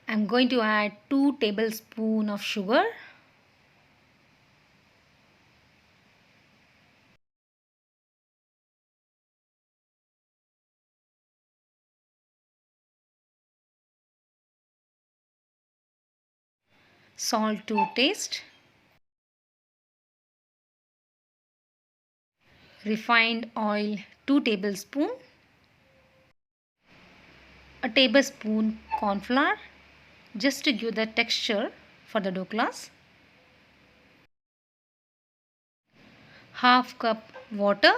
I'm going to add 2 tablespoons of sugar, salt to taste, refined oil 2 tablespoons, a tablespoon corn flour just to give the texture for the dhoklas, half cup water,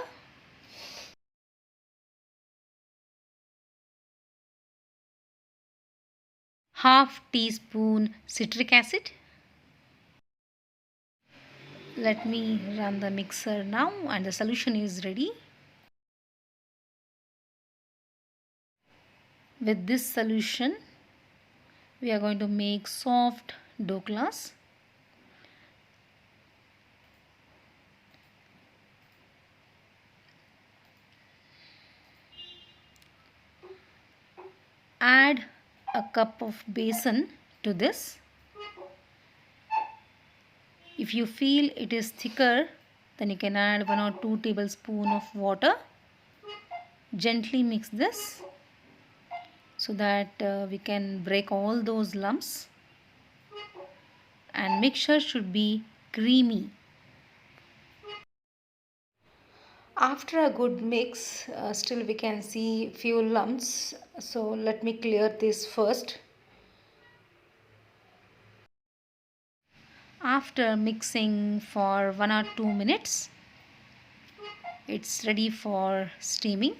half teaspoon citric acid. Let me run the mixer now and the solution is ready. With this solution, we are going to make soft dhoklas. Add a cup of besan to this. If you feel it is thicker, then you can add 1 or 2 tablespoons of water. Gently mix this so that we can break all those lumps, and mixture should be creamy. After a good mix, still we can see few lumps, so let me clear this first. After mixing for 1 or 2 minutes, it's ready for steaming.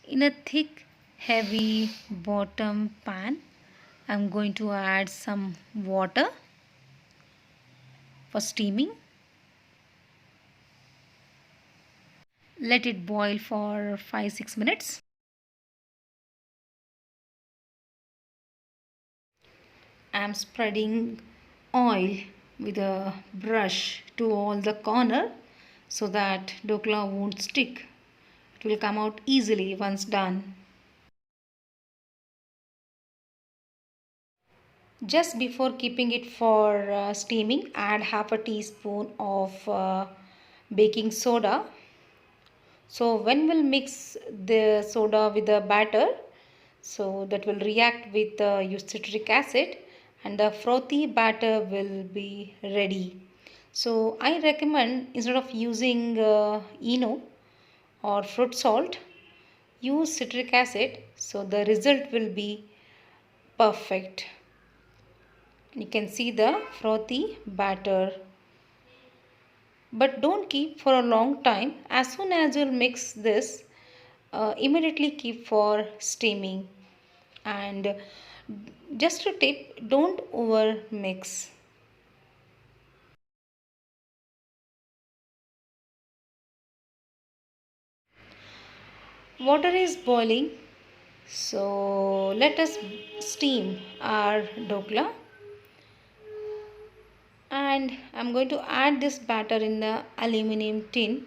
In a thick, heavy bottom pan, I'm going to add some water for steaming. Let it boil for 5-6 minutes. I'm spreading oil with a brush to all the corner so that dhokla won't stick. It will come out easily once done. Just before keeping it for steaming, add half a teaspoon of baking soda. So when we'll mix the soda with the batter, so that will react with the citric acid and the frothy batter will be ready. So I recommend, instead of using Eno or fruit salt, use citric acid, so the result will be perfect. You can see the frothy batter, but don't keep for a long time. As soon as you'll mix this, immediately keep for steaming. And just a tip, don't over mix. Water is boiling, so let us steam our dhokla. And I'm going to add this batter in the aluminum tin.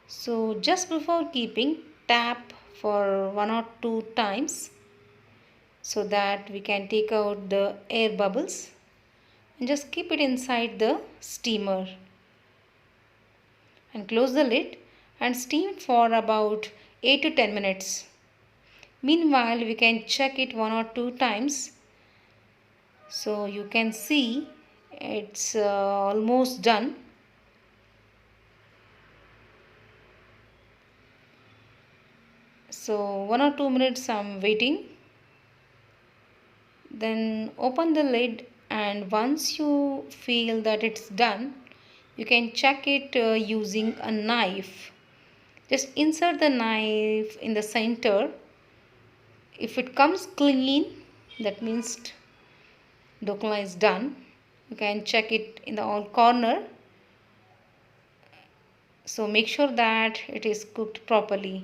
So just before keeping, tap for 1 or 2 times so that we can take out the air bubbles, and just keep it inside the steamer and close the lid and steam for about 8 to 10 minutes. Meanwhile, we can check it 1 or 2 times. So you can see it's almost done. So 1 or 2 minutes I'm waiting. Then open the lid, and once you feel that it's done, you can check it using a knife. Just insert the knife in the center. If it comes clean, that means dhokla is done. You can check it in the all corner. So make sure that it is cooked properly.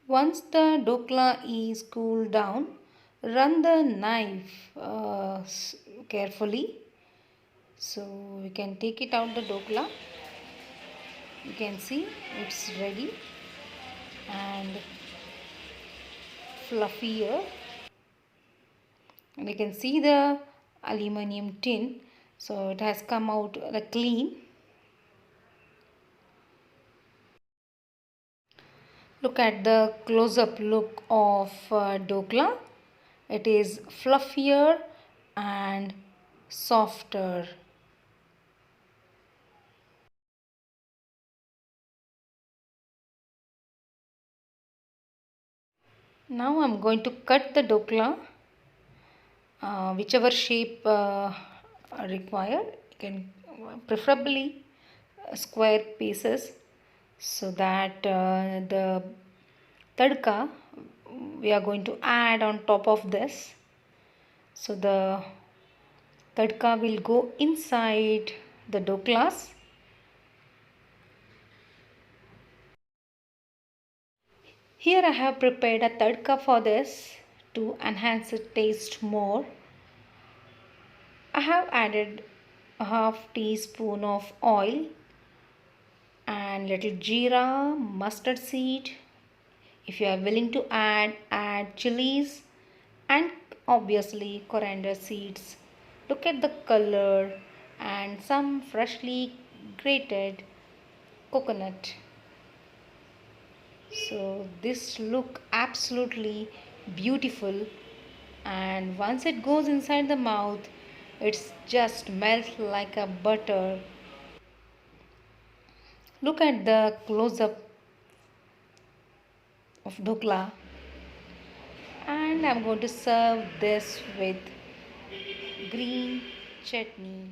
Once the dhokla is cooled down, run the knife carefully. So we can take it out the dhokla. You can see it's ready and fluffier. And you can see the aluminium tin. So it has come out clean. Look at the close-up look of dhokla. It is fluffier and softer. Now I'm going to cut the dhokla, whichever shape required. You can preferably square pieces so that the tadka we are going to add on top of this. So the tadka will go inside the dhoklas. Here I have prepared a tadka for this to enhance the taste more. I have added a half teaspoon of oil and little jeera, mustard seed. If you are willing to add chilies and obviously coriander seeds. Look at the color and some freshly grated coconut. So this look absolutely beautiful, and once it goes inside the mouth it's just melts like a butter. Look at the close up of dhokla, and I'm going to serve this with green chutney.